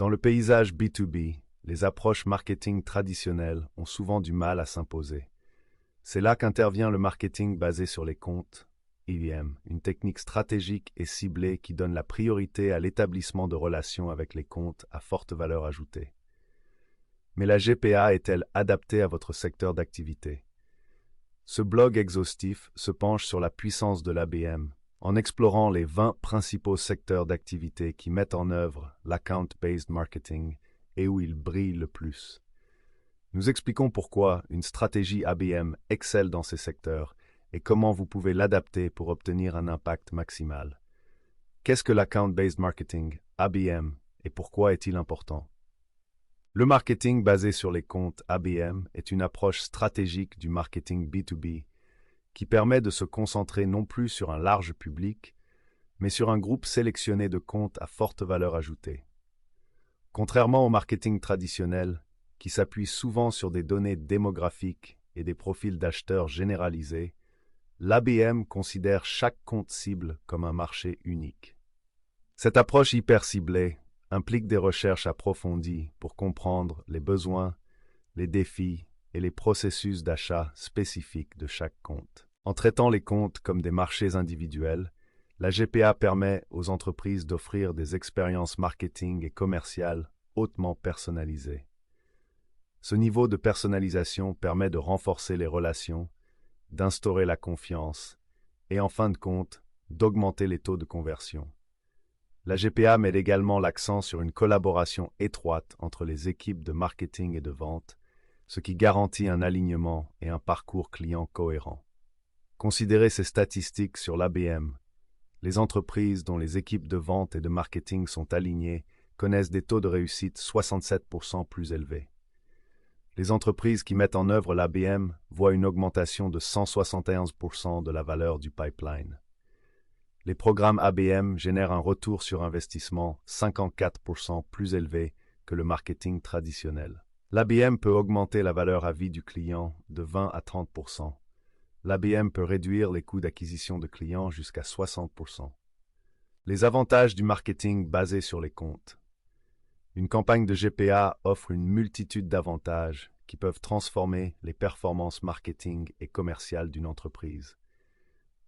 Dans le paysage B2B, les approches marketing traditionnelles ont souvent du mal à s'imposer. C'est là qu'intervient le marketing basé sur les comptes, IVM, une technique stratégique et ciblée qui donne la priorité à l'établissement de relations avec les comptes à forte valeur ajoutée. Mais la GPA est-elle adaptée à votre secteur d'activité? Ce blog exhaustif se penche sur la puissance de l'ABM, en explorant les 20 principaux secteurs d'activité qui mettent en œuvre l'account-based marketing et où il brille le plus. Nous expliquons pourquoi une stratégie ABM excelle dans ces secteurs et comment vous pouvez l'adapter pour obtenir un impact maximal. Qu'est-ce que l'account-based marketing, ABM, et pourquoi est-il important? Le marketing basé sur les comptes ABM est une approche stratégique du marketing B2B qui permet de se concentrer non plus sur un large public, mais sur un groupe sélectionné de comptes à forte valeur ajoutée. Contrairement au marketing traditionnel, qui s'appuie souvent sur des données démographiques et des profils d'acheteurs généralisés, l'ABM considère chaque compte cible comme un marché unique. Cette approche hyper ciblée implique des recherches approfondies pour comprendre les besoins, les défis et les processus d'achat spécifiques de chaque compte. En traitant les comptes comme des marchés individuels, la GPA permet aux entreprises d'offrir des expériences marketing et commerciales hautement personnalisées. Ce niveau de personnalisation permet de renforcer les relations, d'instaurer la confiance et, en fin de compte, d'augmenter les taux de conversion. La GPA met également l'accent sur une collaboration étroite entre les équipes de marketing et de vente, ce qui garantit un alignement et un parcours client cohérent. Considérez ces statistiques sur l'ABM. Les entreprises dont les équipes de vente et de marketing sont alignées connaissent des taux de réussite 67% plus élevés. Les entreprises qui mettent en œuvre l'ABM voient une augmentation de 171% de la valeur du pipeline. Les programmes ABM génèrent un retour sur investissement 54% plus élevé que le marketing traditionnel. L'ABM peut augmenter la valeur à vie du client de 20 à 30%. L'ABM peut réduire les coûts d'acquisition de clients jusqu'à 60%. Les avantages du marketing basé sur les comptes. Une campagne de GPA offre une multitude d'avantages qui peuvent transformer les performances marketing et commerciales d'une entreprise.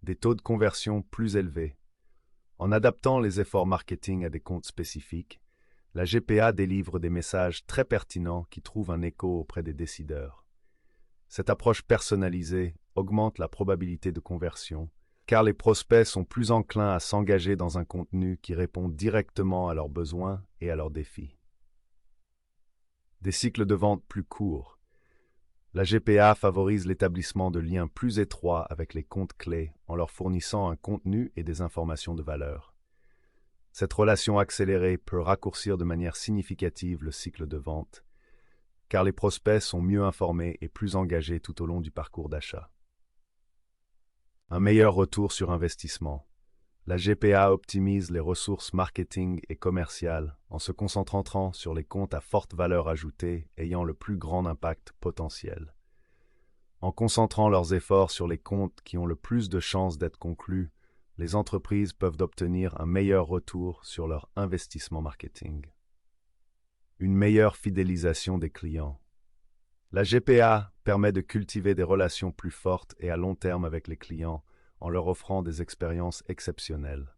Des taux de conversion plus élevés. En adaptant les efforts marketing à des comptes spécifiques, la GPA délivre des messages très pertinents qui trouvent un écho auprès des décideurs. Cette approche personnalisée augmente la probabilité de conversion, car les prospects sont plus enclins à s'engager dans un contenu qui répond directement à leurs besoins et à leurs défis. Des cycles de vente plus courts. La GPA favorise l'établissement de liens plus étroits avec les comptes clés en leur fournissant un contenu et des informations de valeur. Cette relation accélérée peut raccourcir de manière significative le cycle de vente, car les prospects sont mieux informés et plus engagés tout au long du parcours d'achat. Un meilleur retour sur investissement. La GPA optimise les ressources marketing et commerciales en se concentrant sur les comptes à forte valeur ajoutée ayant le plus grand impact potentiel. En concentrant leurs efforts sur les comptes qui ont le plus de chances d'être conclus, les entreprises peuvent obtenir un meilleur retour sur leur investissement marketing. Une meilleure fidélisation des clients. La GPA permet de cultiver des relations plus fortes et à long terme avec les clients en leur offrant des expériences exceptionnelles.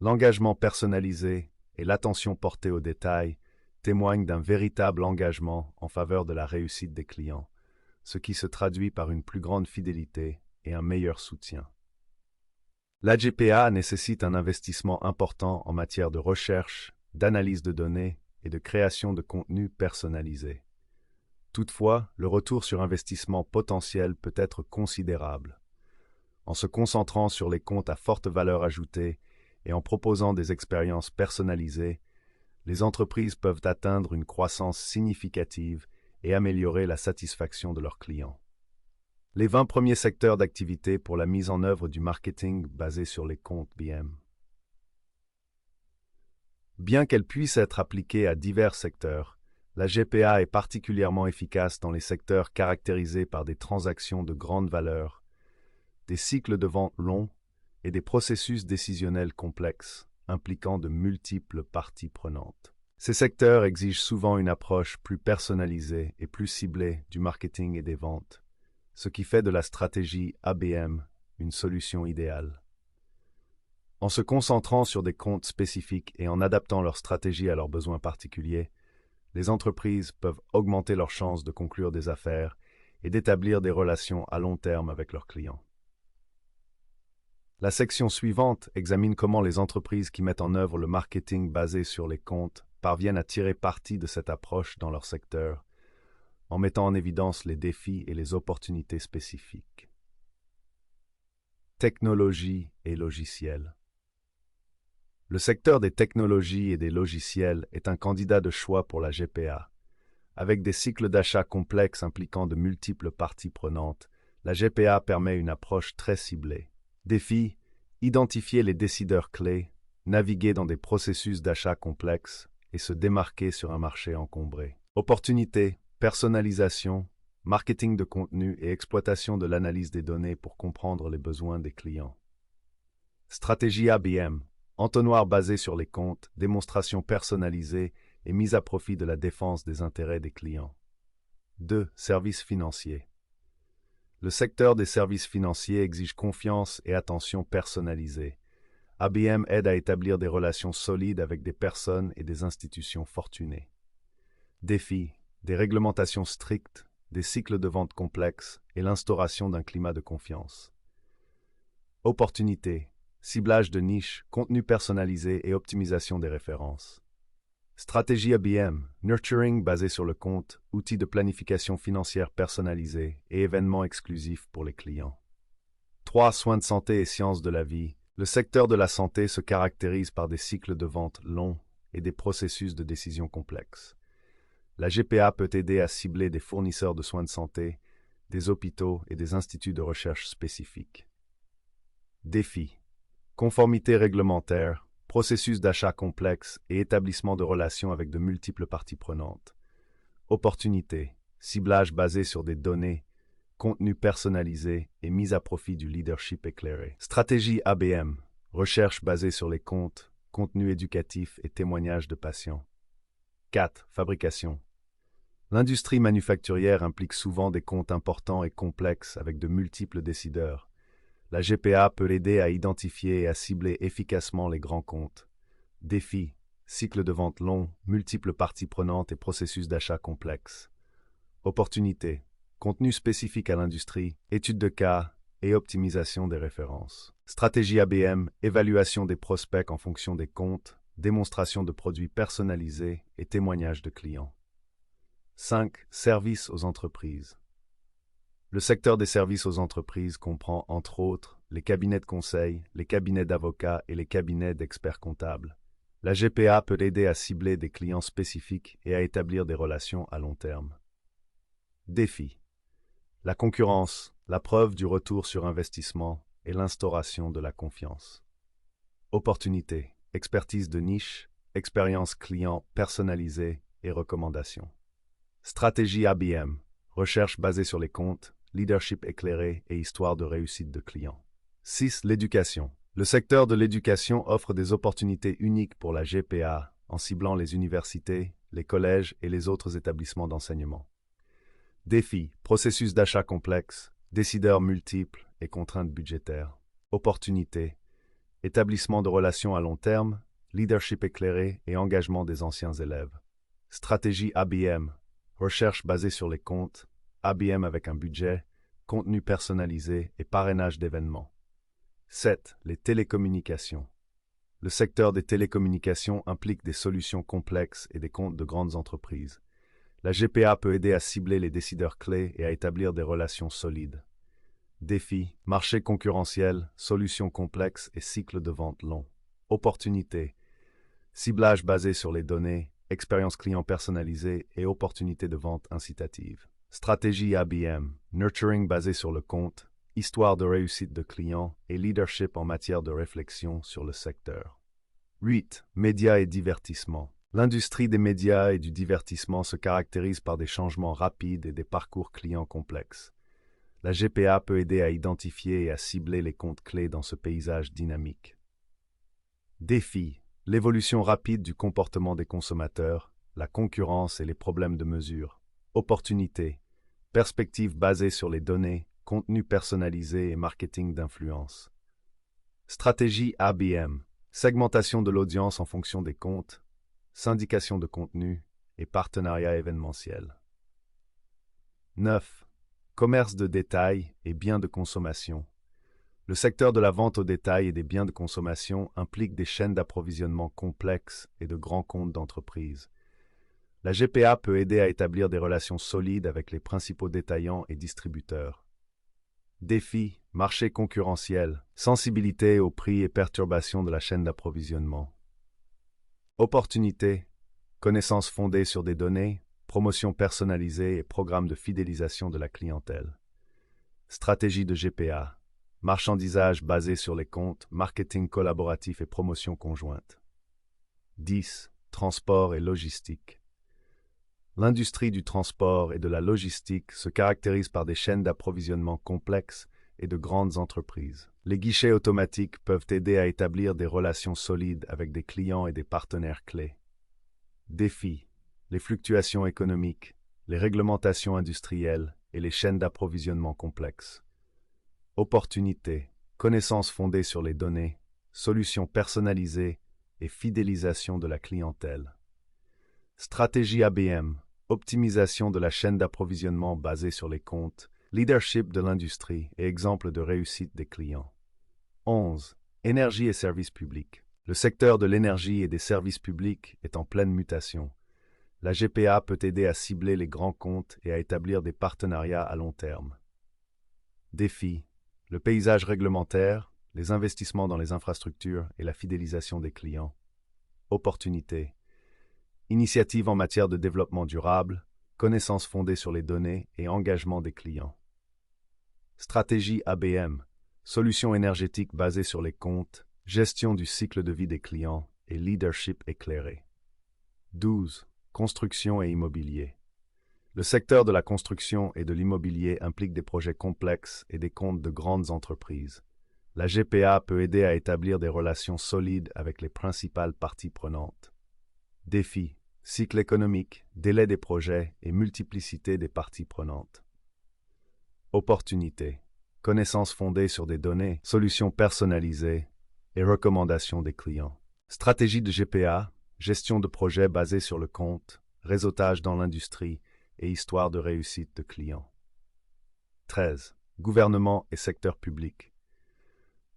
L'engagement personnalisé et l'attention portée aux détails témoignent d'un véritable engagement en faveur de la réussite des clients, ce qui se traduit par une plus grande fidélité et un meilleur soutien. La GPA nécessite un investissement important en matière de recherche, d'analyse de données et de création de contenu personnalisé. Toutefois, le retour sur investissement potentiel peut être considérable. En se concentrant sur les comptes à forte valeur ajoutée et en proposant des expériences personnalisées, les entreprises peuvent atteindre une croissance significative et améliorer la satisfaction de leurs clients. Les 20 premiers secteurs d'activité pour la mise en œuvre du marketing basé sur les comptes BM. Bien qu'elle puisse être appliquée à divers secteurs, la GPA est particulièrement efficace dans les secteurs caractérisés par des transactions de grande valeur, des cycles de vente longs et des processus décisionnels complexes impliquant de multiples parties prenantes. Ces secteurs exigent souvent une approche plus personnalisée et plus ciblée du marketing et des ventes, ce qui fait de la stratégie ABM une solution idéale. En se concentrant sur des comptes spécifiques et en adaptant leur stratégie à leurs besoins particuliers, les entreprises peuvent augmenter leurs chances de conclure des affaires et d'établir des relations à long terme avec leurs clients. La section suivante examine comment les entreprises qui mettent en œuvre le marketing basé sur les comptes parviennent à tirer parti de cette approche dans leur secteur, en mettant en évidence les défis et les opportunités spécifiques. Technologie et logiciels. Le secteur des technologies et des logiciels est un candidat de choix pour la GPA. Avec des cycles d'achat complexes impliquant de multiples parties prenantes, la GPA permet une approche très ciblée. Défi: identifier les décideurs clés, naviguer dans des processus d'achat complexes et se démarquer sur un marché encombré. Opportunité: personnalisation, marketing de contenu et exploitation de l'analyse des données pour comprendre les besoins des clients. Stratégie ABM: entonnoir basé sur les comptes, démonstration personnalisée et mise à profit de la défense des intérêts des clients. 2. Services financiers. Le secteur des services financiers exige confiance et attention personnalisée. ABM aide à établir des relations solides avec des personnes et des institutions fortunées. Défis: des réglementations strictes, des cycles de vente complexes et l'instauration d'un climat de confiance. Opportunités: ciblage de niche, contenu personnalisé et optimisation des références. Stratégie ABM, nurturing basé sur le compte, outils de planification financière personnalisés et événements exclusifs pour les clients. 3. Soins de santé et sciences de la vie. Le secteur de la santé se caractérise par des cycles de vente longs et des processus de décision complexes. La GPA peut aider à cibler des fournisseurs de soins de santé, des hôpitaux et des instituts de recherche spécifiques. Défis: conformité réglementaire, processus d'achat complexe et établissement de relations avec de multiples parties prenantes. Opportunités: ciblage basé sur des données, contenu personnalisé et mise à profit du leadership éclairé. Stratégie ABM, recherche basée sur les comptes, contenu éducatif et témoignages de patients. 4. Fabrication. L'industrie manufacturière implique souvent des comptes importants et complexes avec de multiples décideurs. La GPA peut l'aider à identifier et à cibler efficacement les grands comptes. Défis: cycle de vente long, multiples parties prenantes et processus d'achat complexes. Opportunités: contenu spécifique à l'industrie, études de cas et optimisation des références. Stratégie ABM, évaluation des prospects en fonction des comptes, démonstration de produits personnalisés et témoignages de clients. 5. Services aux entreprises. Le secteur des services aux entreprises comprend, entre autres, les cabinets de conseil, les cabinets d'avocats et les cabinets d'experts comptables. La GPA peut aider à cibler des clients spécifiques et à établir des relations à long terme. Défis: la concurrence, la preuve du retour sur investissement et l'instauration de la confiance. Opportunités: expertise de niche, expérience client personnalisée et recommandations. Stratégie ABM, recherche basée sur les comptes, leadership éclairé et histoire de réussite de clients. 6. L'éducation. Le secteur de l'éducation offre des opportunités uniques pour la GPA en ciblant les universités, les collèges et les autres établissements d'enseignement. Défis: processus d'achat complexe, décideurs multiples et contraintes budgétaires. Opportunités: établissement de relations à long terme, leadership éclairé et engagement des anciens élèves. Stratégie ABM, recherche basée sur les comptes, ABM avec un budget, contenu personnalisé et parrainage d'événements. 7. Les télécommunications. Le secteur des télécommunications implique des solutions complexes et des comptes de grandes entreprises. La GPA peut aider à cibler les décideurs clés et à établir des relations solides. Défis: marché concurrentiel, solutions complexes et cycles de vente longs. Opportunités: ciblage basé sur les données, expérience client personnalisée et opportunités de vente incitatives. Stratégie ABM, nurturing basé sur le compte, histoire de réussite de clients et leadership en matière de réflexion sur le secteur. 8. Médias et divertissement. L'industrie des médias et du divertissement se caractérise par des changements rapides et des parcours clients complexes. La GPA peut aider à identifier et à cibler les comptes clés dans ce paysage dynamique. Défis: l'évolution rapide du comportement des consommateurs, la concurrence et les problèmes de mesure. Opportunités, perspectives basées sur les données, contenu personnalisé et marketing d'influence. Stratégie ABM, segmentation de l'audience en fonction des comptes, syndication de contenu et partenariat événementiel. 9. Commerce de détail et biens de consommation. Le secteur de la vente au détail et des biens de consommation implique des chaînes d'approvisionnement complexes et de grands comptes d'entreprise. La GPA peut aider à établir des relations solides avec les principaux détaillants et distributeurs. Défis, marché concurrentiel, sensibilité aux prix et perturbations de la chaîne d'approvisionnement. Opportunités, connaissances fondées sur des données, promotion personnalisée et programmes de fidélisation de la clientèle. Stratégie de GPA, marchandisage basé sur les comptes, marketing collaboratif et promotion conjointe. 10. Transport et logistique. L'industrie du transport et de la logistique se caractérise par des chaînes d'approvisionnement complexes et de grandes entreprises. Les guichets automatiques peuvent aider à établir des relations solides avec des clients et des partenaires clés. Défis, les fluctuations économiques, les réglementations industrielles et les chaînes d'approvisionnement complexes. Opportunités, connaissances fondées sur les données, solutions personnalisées et fidélisation de la clientèle. Stratégie ABM, optimisation de la chaîne d'approvisionnement basée sur les comptes, leadership de l'industrie et exemple de réussite des clients. 11. Énergie et services publics. Le secteur de l'énergie et des services publics est en pleine mutation. La GPA peut aider à cibler les grands comptes et à établir des partenariats à long terme. Défis, le paysage réglementaire, les investissements dans les infrastructures et la fidélisation des clients. Opportunités, initiatives en matière de développement durable, connaissances fondées sur les données et engagement des clients. Stratégie ABM, solutions énergétiques basées sur les comptes, gestion du cycle de vie des clients et leadership éclairé. 12. Construction et immobilier. Le secteur de la construction et de l'immobilier implique des projets complexes et des comptes de grandes entreprises. La GPA peut aider à établir des relations solides avec les principales parties prenantes. Défis, cycle économique, délai des projets et multiplicité des parties prenantes. Opportunités, connaissances fondées sur des données, solutions personnalisées et recommandations des clients. Stratégie de GPA, gestion de projets basés sur le compte, réseautage dans l'industrie et histoire de réussite de clients. 13. Gouvernement et secteur public.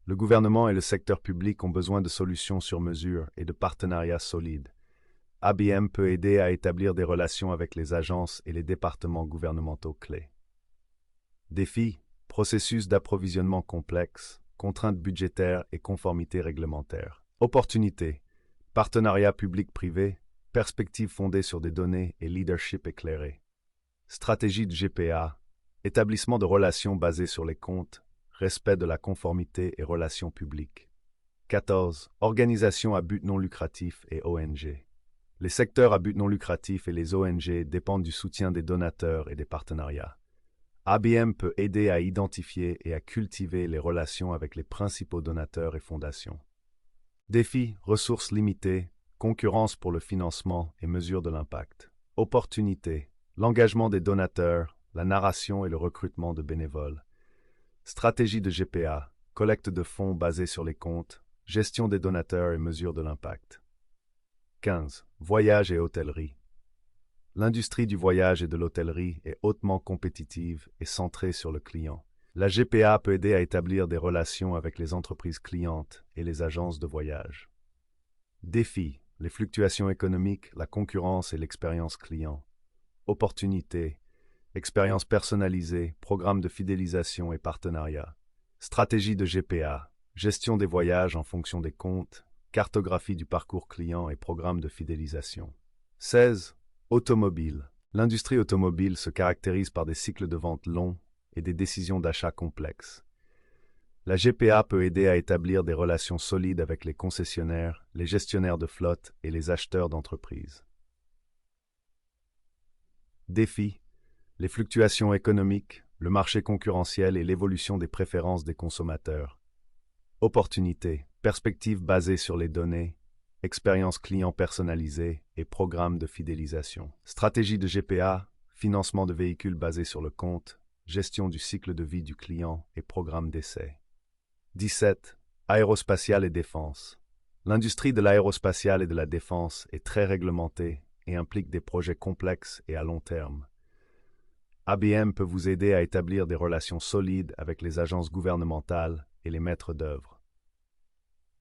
Le gouvernement et le secteur public ont besoin de solutions sur mesure et de partenariats solides. ABM peut aider à établir des relations avec les agences et les départements gouvernementaux clés. Défis, processus d'approvisionnement complexe, contraintes budgétaires et conformité réglementaire. Opportunités, partenariat public-privé, perspectives fondées sur des données et leadership éclairé. Stratégie de GPA, établissement de relations basées sur les comptes, respect de la conformité et relations publiques. 14. Organisations à but non lucratif et ONG. Les secteurs à but non lucratif et les ONG dépendent du soutien des donateurs et des partenariats. ABM peut aider à identifier et à cultiver les relations avec les principaux donateurs et fondations. Défis, ressources limitées, concurrence pour le financement et mesure de l'impact. Opportunités, l'engagement des donateurs, la narration et le recrutement de bénévoles. Stratégie de GPA, collecte de fonds basée sur les comptes, gestion des donateurs et mesure de l'impact. 15. Voyage et hôtellerie. L'industrie du voyage et de l'hôtellerie est hautement compétitive et centrée sur le client. La GPA peut aider à établir des relations avec les entreprises clientes et les agences de voyage. Défis, les fluctuations économiques, la concurrence et l'expérience client. Opportunités, expérience personnalisée, programmes de fidélisation et partenariats. Stratégie de GPA, gestion des voyages en fonction des comptes, cartographie du parcours client et programmes de fidélisation. 16. Automobile. L'industrie automobile se caractérise par des cycles de vente longs et des décisions d'achat complexes. La GPA peut aider à établir des relations solides avec les concessionnaires, les gestionnaires de flotte et les acheteurs d'entreprises. Défis, les fluctuations économiques, le marché concurrentiel et l'évolution des préférences des consommateurs. Opportunités, perspectives basées sur les données, expérience client personnalisée et programme de fidélisation. Stratégie de GPA, financement de véhicules basés sur le compte, gestion du cycle de vie du client et programme d'essai. 17. Aérospatiale et défense. L'industrie de l'aérospatiale et de la défense est très réglementée et implique des projets complexes et à long terme. ABM peut vous aider à établir des relations solides avec les agences gouvernementales et les maîtres d'œuvre.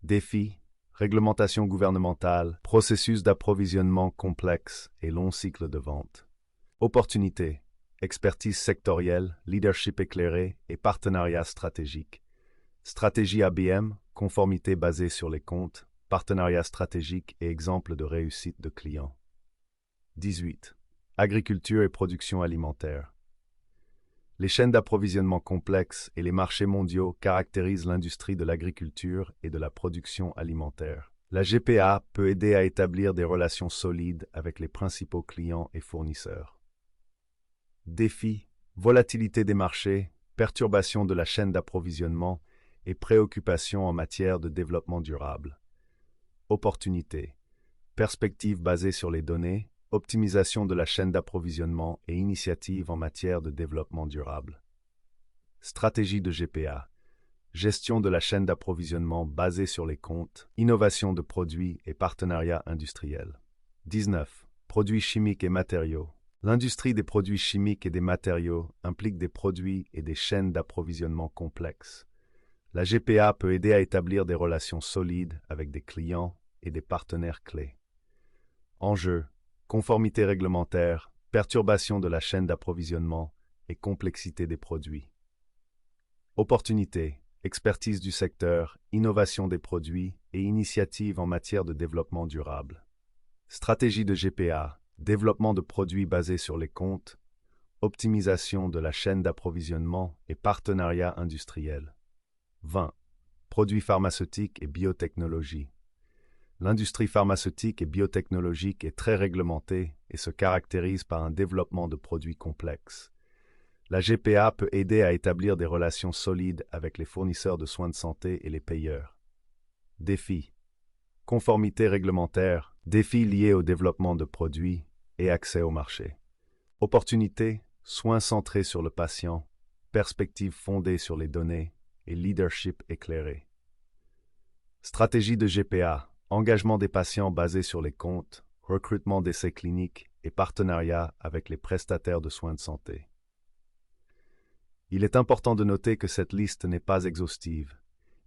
Défis, réglementation gouvernementale, processus d'approvisionnement complexe et long cycle de vente. Opportunités, expertise sectorielle, leadership éclairé et partenariat stratégique. Stratégie ABM, conformité basée sur les comptes, partenariat stratégique et exemple de réussite de clients. 18. Agriculture et production alimentaire. Les chaînes d'approvisionnement complexes et les marchés mondiaux caractérisent l'industrie de l'agriculture et de la production alimentaire. La GPA peut aider à établir des relations solides avec les principaux clients et fournisseurs. Défis, volatilité des marchés, perturbation de la chaîne d'approvisionnement et préoccupations en matière de développement durable. Opportunités, perspectives basées sur les données, optimisation de la chaîne d'approvisionnement et initiatives en matière de développement durable. Stratégie de GPA, gestion de la chaîne d'approvisionnement basée sur les comptes, innovation de produits et partenariats industriels. 19. Produits chimiques et matériaux. L'industrie des produits chimiques et des matériaux implique des produits et des chaînes d'approvisionnement complexes. La GPA peut aider à établir des relations solides avec des clients et des partenaires clés. Enjeux, conformité réglementaire, perturbation de la chaîne d'approvisionnement et complexité des produits. Opportunités, expertise du secteur, innovation des produits et initiatives en matière de développement durable. Stratégie de GPA, développement de produits basés sur les comptes, optimisation de la chaîne d'approvisionnement et partenariat industriel. 20. Produits pharmaceutiques et biotechnologie. L'industrie pharmaceutique et biotechnologique est très réglementée et se caractérise par un développement de produits complexes. La GPA peut aider à établir des relations solides avec les fournisseurs de soins de santé et les payeurs. Défis, conformité réglementaire, défis liés au développement de produits et accès au marché. Opportunités, soins centrés sur le patient, perspectives fondées sur les données et leadership éclairé. Stratégie de GPA, engagement des patients basé sur les comptes, recrutement d'essais cliniques et partenariat avec les prestataires de soins de santé. Il est important de noter que cette liste n'est pas exhaustive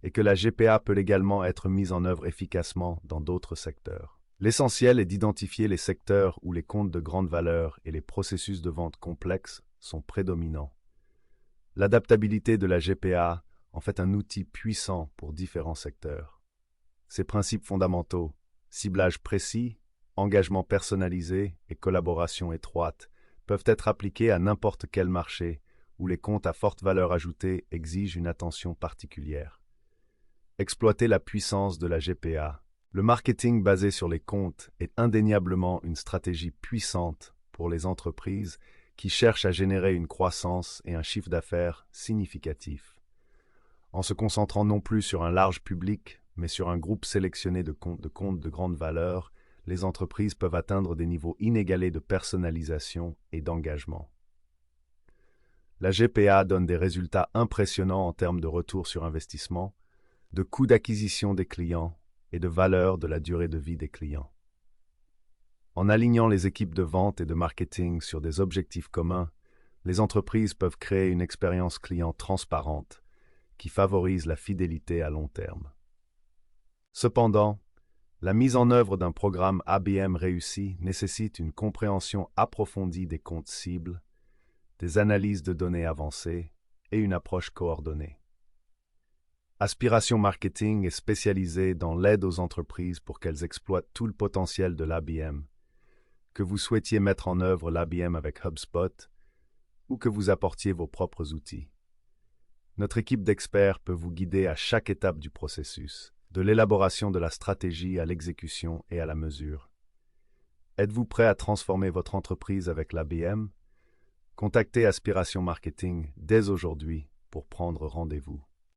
et que la GPA peut également être mise en œuvre efficacement dans d'autres secteurs. L'essentiel est d'identifier les secteurs où les comptes de grande valeur et les processus de vente complexes sont prédominants. L'adaptabilité de la GPA en fait un outil puissant pour différents secteurs. Ces principes fondamentaux, ciblage précis, engagement personnalisé et collaboration étroite, peuvent être appliqués à n'importe quel marché où les comptes à forte valeur ajoutée exigent une attention particulière. Exploiter la puissance de la GPA. Le marketing basé sur les comptes est indéniablement une stratégie puissante pour les entreprises qui cherchent à générer une croissance et un chiffre d'affaires significatif. En se concentrant non plus sur un large public, mais sur un groupe sélectionné de comptes de grande valeur, les entreprises peuvent atteindre des niveaux inégalés de personnalisation et d'engagement. La GPA donne des résultats impressionnants en termes de retour sur investissement, de coût d'acquisition des clients et de valeur de la durée de vie des clients. En alignant les équipes de vente et de marketing sur des objectifs communs, les entreprises peuvent créer une expérience client transparente qui favorise la fidélité à long terme. Cependant, la mise en œuvre d'un programme ABM réussi nécessite une compréhension approfondie des comptes cibles, des analyses de données avancées et une approche coordonnée. Aspiration Marketing est spécialisée dans l'aide aux entreprises pour qu'elles exploitent tout le potentiel de l'ABM, que vous souhaitiez mettre en œuvre l'ABM avec HubSpot ou que vous apportiez vos propres outils. Notre équipe d'experts peut vous guider à chaque étape du processus, de l'élaboration de la stratégie à l'exécution et à la mesure. Êtes-vous prêt à transformer votre entreprise avec l'ABM? Contactez Aspiration Marketing dès aujourd'hui pour prendre rendez-vous.